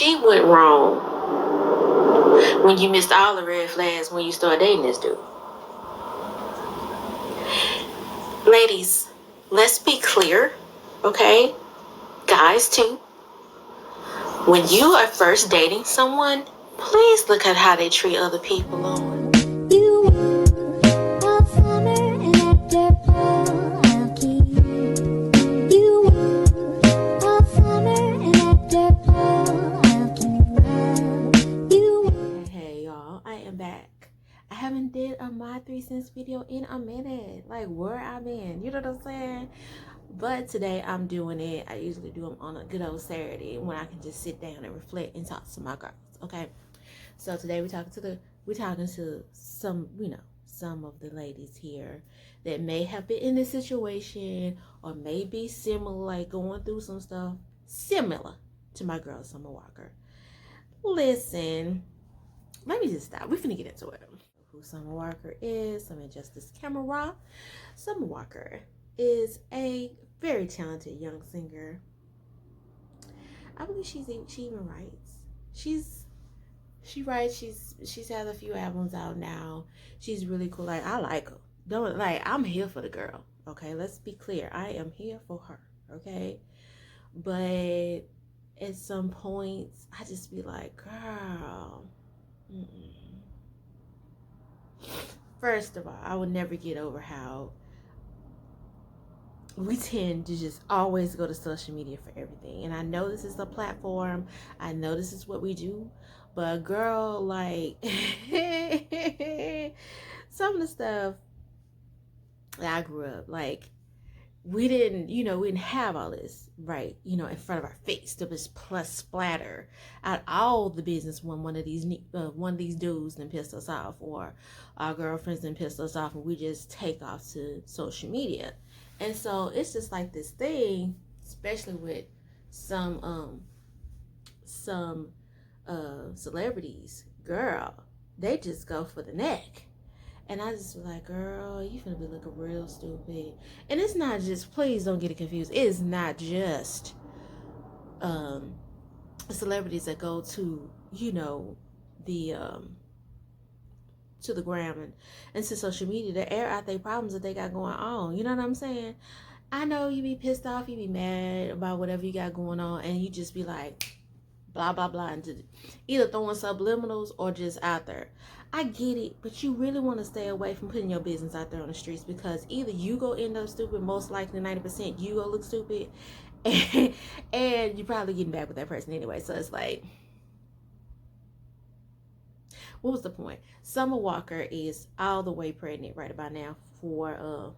she went wrong when you missed all the red flags when you started dating this dude? Ladies, let's be clear, okay? Guys too. When you are first dating someone, please look at how they treat other people on. Hey y'all, I am back. I haven't did a my 3 cents video in a minute. Like, where I been? You know what I'm saying? But today I'm doing it. I usually do them on a good old Saturday when I can just sit down and reflect and talk to my girls. Okay. So today we're talking to some, some of the ladies here that may have been in this situation or may be similar, like going through some stuff similar to my girl Summer Walker. Listen, let me just stop. We're finna get into it. Who Summer Walker is, let me adjust this camera. Summer Walker is a very talented young singer. I believe she even writes. She writes. She's had a few albums out now. She's really cool. Like, I like her. I'm here for the girl. Okay, let's be clear. I am here for her. Okay, but at some points I just be like, girl. First of all, I would never get over how we tend to just always go to social media for everything. And I know this is a platform. I know this is what we do. But girl, like, some of the stuff that I grew up, like, we didn't have all this, right, in front of our face to just plus splatter out all the business when one of these dudes then pissed us off, or our girlfriends then pissed us off, and we just take off to social media. And so it's just like this thing, especially with some celebrities, girl, they just go for the neck. And I just was like, girl, you finna be looking real stupid. And it's not just, please don't get it confused, it's not just celebrities that go to, the gram and to social media to air out their problems that they got going on. You know what I'm saying? I know you be pissed off, you be mad about whatever you got going on, and you just be like, blah, blah, blah, and either throwing subliminals or just out there. I get it, but you really want to stay away from putting your business out there on the streets, because either you go end up stupid, most likely 90% you go look stupid, and you're probably getting back with that person anyway. So it's like, what was the point? Summer Walker is all the way pregnant right about now for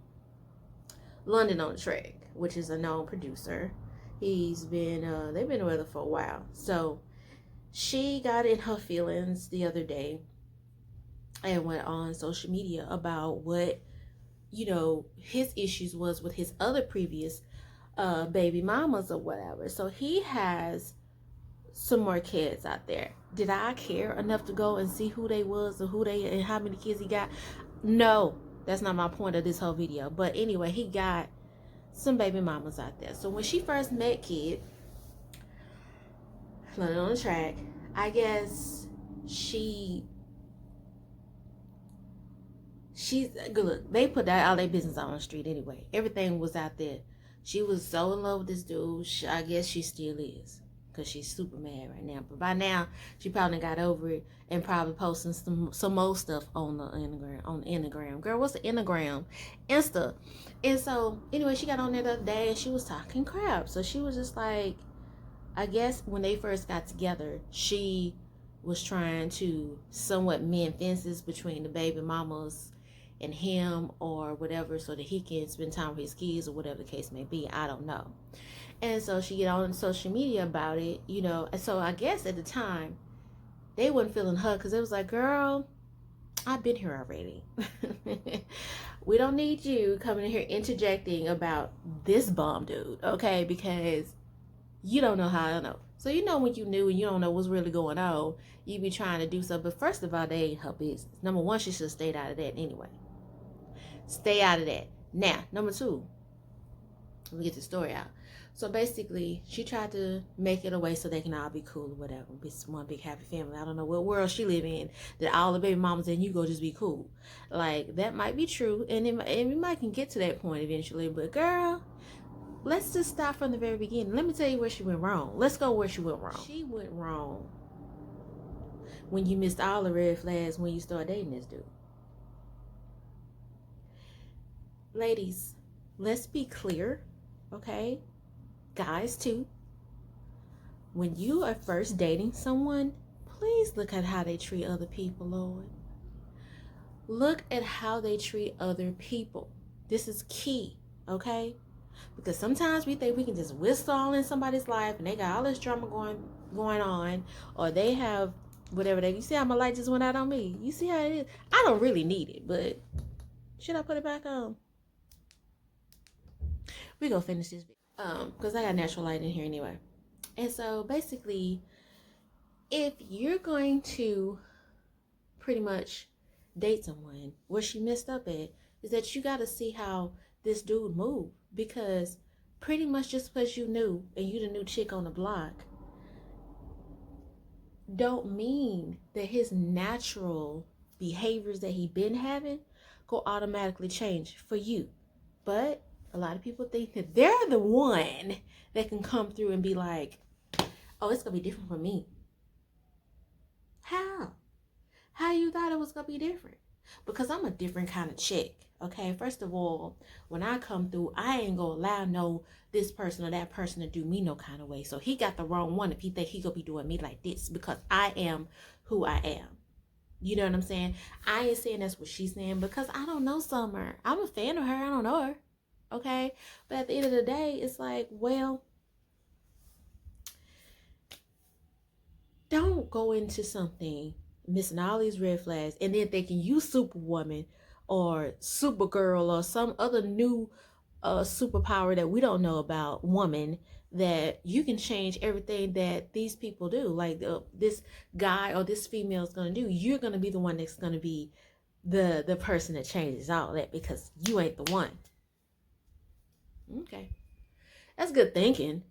London on the Track, which is a known producer. He's been they've been together for a while. So she got in her feelings the other day and went on social media about what his issues was with his other previous baby mamas or whatever. So he has some more kids out there. Did I care enough to go and see who they was or who they and how many kids he got? No, that's not my point of this whole video. But anyway, he got some baby mamas out there. So when she first met Kid, London on the Track, I guess she's good. Look, they put that all their business out on the street anyway. Everything was out there. She was so in love with this dude. I guess she still is, because she's super mad right now. But by now, she probably got over it and probably posting some more stuff on the Instagram. Girl, what's the Instagram? Insta. And so, anyway, she got on there the other day and she was talking crap. So she was just like, I guess when they first got together, she was trying to somewhat mend fences between the baby mamas and him or whatever, so that he can spend time with his kids or whatever the case may be. I don't know. And so she get on social media about it, And so I guess at the time, they wasn't feeling her, because it was like, girl, I've been here already. We don't need you coming in here interjecting about this bum dude, okay? Because you don't know how I know. So when you knew and you don't know what's really going on, you be trying to do something. But first of all, they ain't her business. Number one, she should have stayed out of that anyway. Stay out of that. Now, number two, let me get the story out. So basically, she tried to make it a way so they can all be cool or whatever. Be one big happy family. I don't know what world she live in that all the baby mamas and you go just be cool. Like, that might be true. And it might can get to that point eventually. But girl, let's just start from the very beginning. Let me tell you where she went wrong. Let's go where she went wrong. She went wrong when you missed all the red flags when you started dating this dude. Ladies, let's be clear, okay? Guys too, when you are first dating someone, please look at how they treat other people, Lord. Look at how they treat other people. This is key, okay? Because sometimes we think we can just whistle all in somebody's life and they got all this drama going on, or they have whatever they. You see how my light just went out on me? You see how it is? I don't really need it, but should I put it back on? We gonna finish this video. Because I got natural light in here anyway. And so basically, if you're going to pretty much date someone, where she messed up at is that you got to see how this dude moved. Because pretty much just because you knew and you the new chick on the block don't mean that his natural behaviors that he been having go automatically change for you. But a lot of people think that they're the one that can come through and be like, oh, it's going to be different for me. How? How you thought it was going to be different? Because I'm a different kind of chick, okay? First of all, when I come through, I ain't going to allow this person or that person to do me no kind of way. So he got the wrong one if he think he going to be doing me like this, because I am who I am. You know what I'm saying? I ain't saying that's what she's saying because I don't know Summer. I'm a fan of her. I don't know her. Okay, but at the end of the day, it's like, well, don't go into something missing all these red flags and then thinking you Superwoman or Supergirl or some other new superpower that we don't know about, woman, that you can change everything that these people do. Like this guy or this female is gonna do. You're gonna be the one that's gonna be the person that changes all that because you ain't the one. Okay, that's good thinking,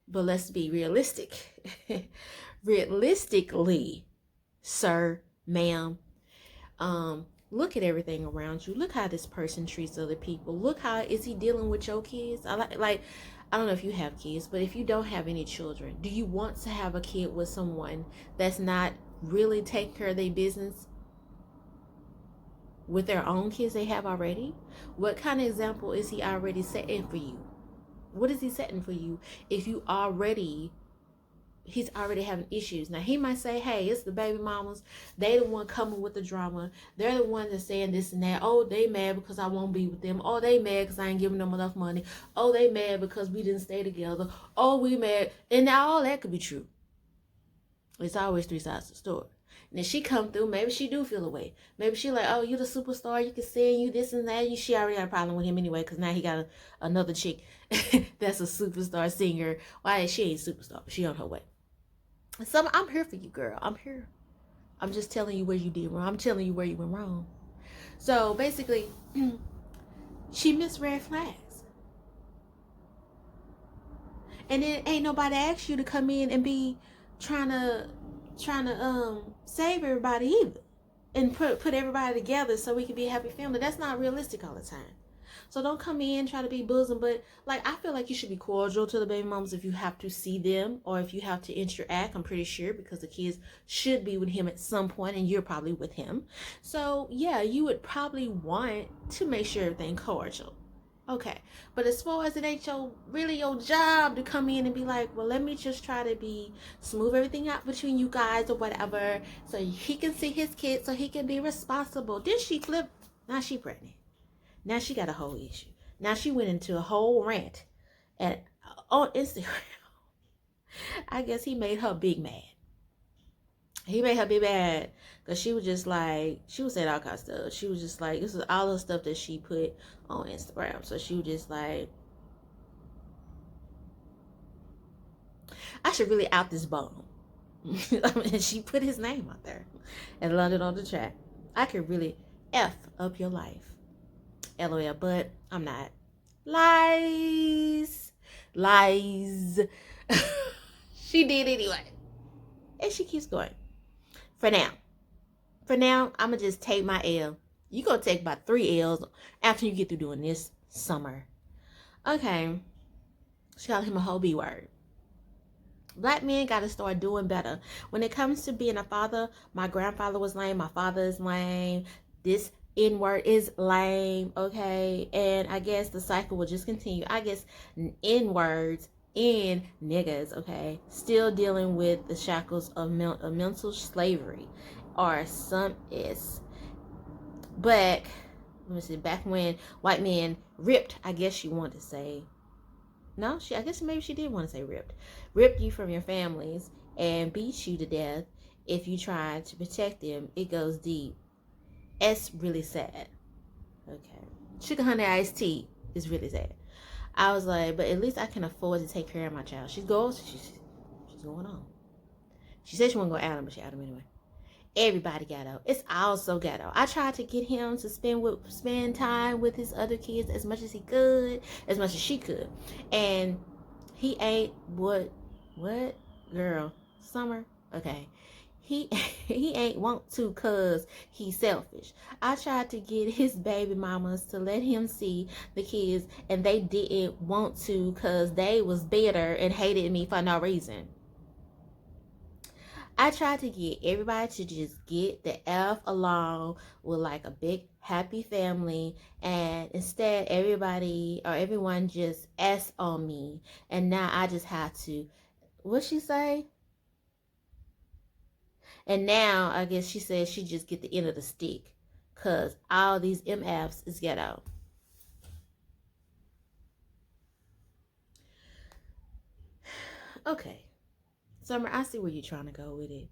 but let's be realistic. Realistically, sir, ma'am, look at everything around you. Look how this person treats other people. Look how is he dealing with your kids. I don't know if you have kids, but if you don't have any children, do you want to have a kid with someone that's not really taking care of their business with their own kids they have already? What kind of example is he already setting for you? What is he setting for you if he's already having issues? Now he might say, hey, it's the baby mamas, they the one coming with the drama, they're the ones that's saying this and that. Oh, they mad because I won't be with them. Oh, they mad because I ain't giving them enough money. Oh, they mad because we didn't stay together. Oh, we mad. And now all that could be true. It's always three sides to the story. And then she come through, maybe she do feel away. Maybe she like, oh, you the superstar, you can sing, you this and that. She already got a problem with him anyway, because now he got another chick that's a superstar singer. Why she ain't superstar, but she on her way. So I'm here for you, girl. I'm here. I'm just telling you where you did wrong. I'm telling you where you went wrong. So basically, she missed red flags. And then ain't nobody asked you to come in and be trying to save everybody either, and put everybody together so we can be a happy family. That's not realistic all the time. So don't come in try to be bosom, but like I feel like you should be cordial to the baby moms if you have to see them or if you have to interact. I'm pretty sure because the kids should be with him at some point and you're probably with him. So yeah, you would probably want to make sure everything cordial. Okay, but as far as it ain't really your job to come in and be like, well, let me just try to be smooth everything out between you guys or whatever, so he can see his kids, so he can be responsible. Then she flipped. Now she pregnant. Now she got a whole issue. Now she went into a whole rant on Instagram. I guess he made her big mad. He made her big mad because she was just like, she was saying all kinds of stuff. She was just like, this is all the stuff that she put on Instagram. So she was just like, I should really out this bum. And she put his name out there and landed on the track. I could really F up your life. LOL, but I'm not. Lies. Lies. She did anyway. And she keeps going. For now. For now, I'm going to just take my L. You going to take about 3 L's after you get through doing this summer. Okay. She called him a whole B word. Black men got to start doing better. When it comes to being a father, my grandfather was lame. My father is lame. This N-word is lame. Okay. And I guess the cycle will just continue. I guess N-words and niggas, okay, still dealing with the shackles of mental slavery, or some is. But let me see, back when white men ripped, I guess she wanted to say, no, I guess maybe she did want to say ripped you from your families and beat you to death if you try to protect them. It goes deep. It's really sad. Okay. Sugar honey iced tea is really sad. I was like, but at least I can afford to take care of my child. She's going on. She said she wasn't going to Adam, but she had him anyway. Everybody ghetto. It's also ghetto. I tried to get him to spend time with his other kids as much as he could, as much as she could, and he ain't what girl Summer. Okay, he ain't want to cause he's selfish. I tried to get his baby mamas to let him see the kids, and they didn't want to cause they was bitter and hated me for no reason. I tried to get everybody to just get the F along with like a big happy family, and instead everyone just S on me, and now I just have to, what'd she say? And now I guess she said she just get the end of the stick because all these MFs is ghetto. Okay. Summer, I see where you're trying to go with it.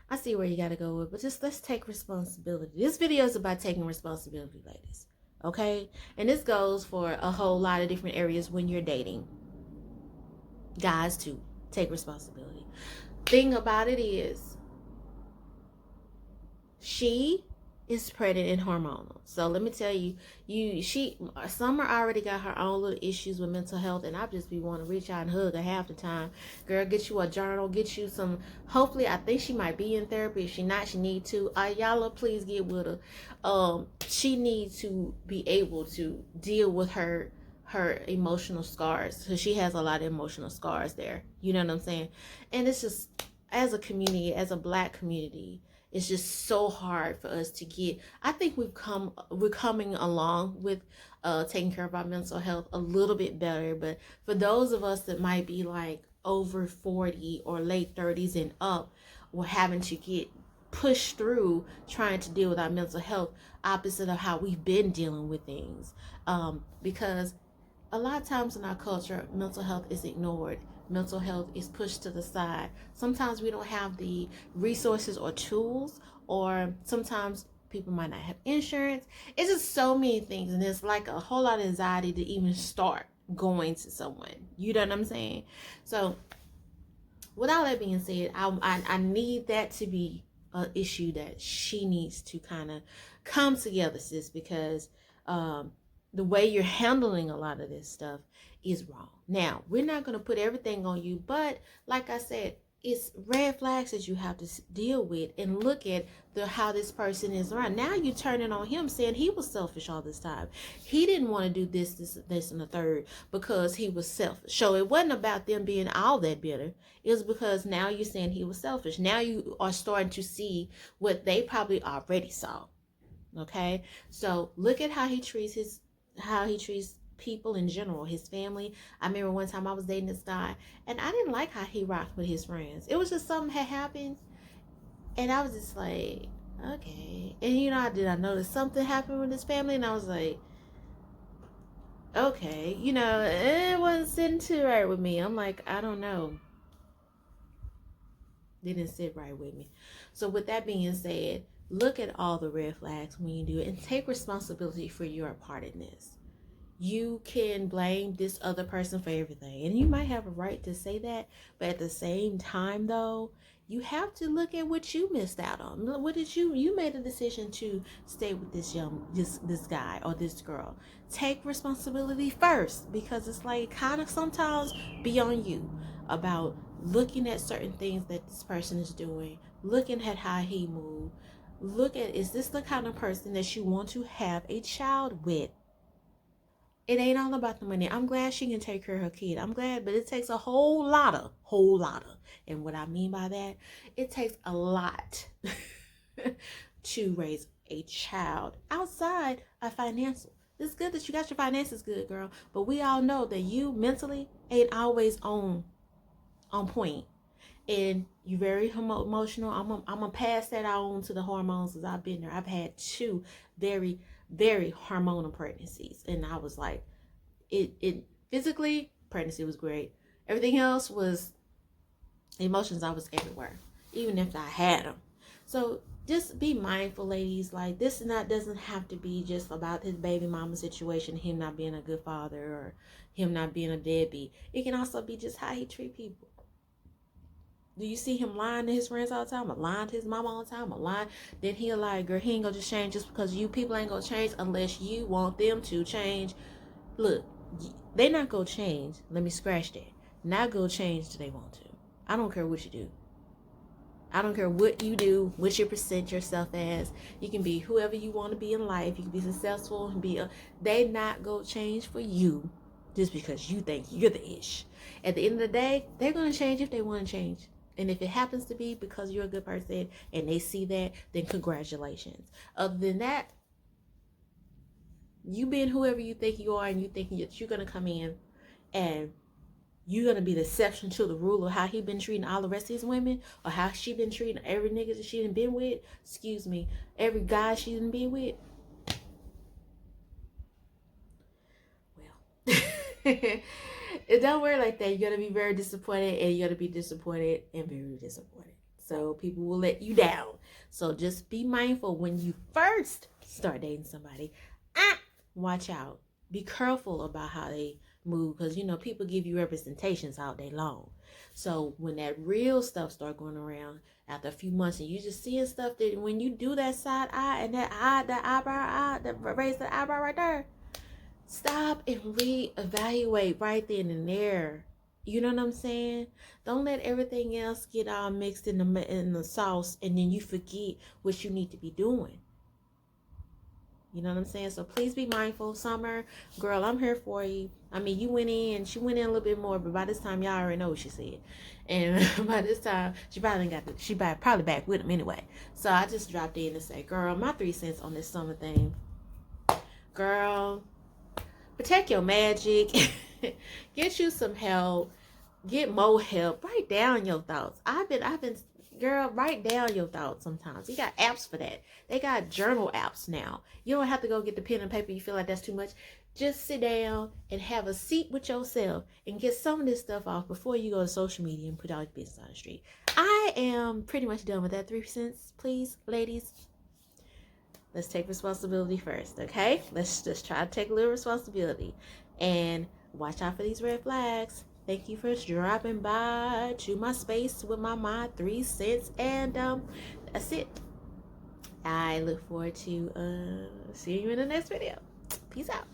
I see where you got to go with it. But just let's take responsibility. This video is about taking responsibility, ladies. Okay? And this goes for a whole lot of different areas when you're dating. Guys, too. Take responsibility. Thing about it is, she is pregnant and hormonal. So let me tell you, Summer already got her own little issues with mental health, and I just be wanting to reach out and hug her half the time. Girl, get you a journal, get you some, hopefully, I think she might be in therapy. If she not, she need to. Y'all please get with her. She needs to be able to deal with her emotional scars, because she has a lot of emotional scars there. You know what I'm saying? And it's just, as a community, as a Black community, it's just so hard for us to get. I think we're coming along with taking care of our mental health a little bit better. But for those of us that might be like over 40 or late 30s and up, we're having to get pushed through trying to deal with our mental health, opposite of how we've been dealing with things. Because a lot of times in our culture, mental health is ignored. Mental health is pushed to the side. Sometimes we don't have the resources or tools, or sometimes people might not have insurance. It's just so many things, and it's like a whole lot of anxiety to even start going to someone. You know what I'm saying? So with all that being said, I need that to be an issue that she needs to kind of come together, sis, because the way you're handling a lot of this stuff is wrong. Now, we're not going to put everything on you, but like I said, it's red flags that you have to deal with and look at how this person is around. Now you're turning on him, saying he was selfish all this time. He didn't want to do this, and the third because he was selfish. So it wasn't about them being all that bitter. It was because now you're saying he was selfish. Now you are starting to see what they probably already saw. Okay? So look at how he treats people in general, his family. I remember one time I was dating this guy, and I didn't like how he rocked with his friends. It was just something had happened, and I was just like, okay. And I noticed something happened with his family, and I was like, okay, it wasn't sitting too right with me. I'm like, I don't know. They didn't sit right with me. So with that being said, look at all the red flags when you do it, and take responsibility for your part in this. You can blame this other person for everything, and you might have a right to say that, but at the same time though, you have to look at what you missed out on. What did you made a decision to stay with this guy or this girl. Take responsibility first, because it's like kind of sometimes be on you about looking at certain things that this person is doing, looking at how he moved. Look at, is this the kind of person that you want to have a child with? It ain't all about the money. I'm glad she can take care of her kid. I'm glad, but it takes a whole lot of. And what I mean by that, it takes a lot to raise a child outside of financial. It's good that you got your finances good, girl, but we all know that you mentally ain't always on point. And you're very emotional. I'm gonna pass that on to the hormones, because I've been there. I've had 2 very, very hormonal pregnancies, and I was like, it physically, pregnancy was great. Everything else was emotions. I was everywhere, even if I had them. So just be mindful, ladies. Like, this doesn't have to be just about his baby mama situation, him not being a good father, or him not being a deadbeat. It can also be just how he treat people. Do you see him lying to his friends all the time, or lying to his mama all the time, or lying? Then he'll lie, girl, he ain't gonna just change just because you people ain't gonna change unless you want them to change. Look, they not gonna change. Let me scratch that. Not gonna change till they want to. I don't care what you do. I don't care what you do, what you present yourself as. You can be whoever you want to be in life. You can be successful and they not gonna change for you just because you think you're the ish. At the end of the day, they're gonna change if they want to change. And if it happens to be because you're a good person and they see that, then congratulations. Other than that, you being whoever you think you are, and you think that you're going to come in and you're going to be the exception to the rule of how he been treating all the rest of his women, or how she been treating every nigga that she done been with, every guy she done been with. Well, it don't work like that. You're going to be very disappointed, and you're going to be disappointed and very disappointed. So people will let you down. So just be mindful when you first start dating somebody. Watch out. Be careful about how they move, because people give you representations all day long. So when that real stuff start going around after a few months, and you just seeing stuff, that when you do that side eye and that eyebrow, that raise the eyebrow right there, stop and reevaluate right then and there. You know what I'm saying? Don't let everything else get all mixed in the sauce, and then you forget what you need to be doing. You know what I'm saying? So please be mindful. Summer, girl, I'm here for you. I mean, she went in a little bit more, but by this time, y'all already know what she said. And by this time, she probably back with him anyway. So I just dropped in to say, girl, my 3 cents on this summer thing. Girl, protect your magic. Get you some help. Get more help. Write down your thoughts. Girl, write down your thoughts sometimes. You got apps for that. They got journal apps now. You don't have to go get the pen and paper. You feel like that's too much. Just sit down and have a seat with yourself and get some of this stuff off before you go to social media and put all your business on the street. I am pretty much done with that. 3 cents, please, ladies. Let's take responsibility first, okay? Let's just try to take a little responsibility and watch out for these red flags. Thank you for dropping by to my space with my 3 cents, and that's it. I look forward to seeing you in the next video. Peace out.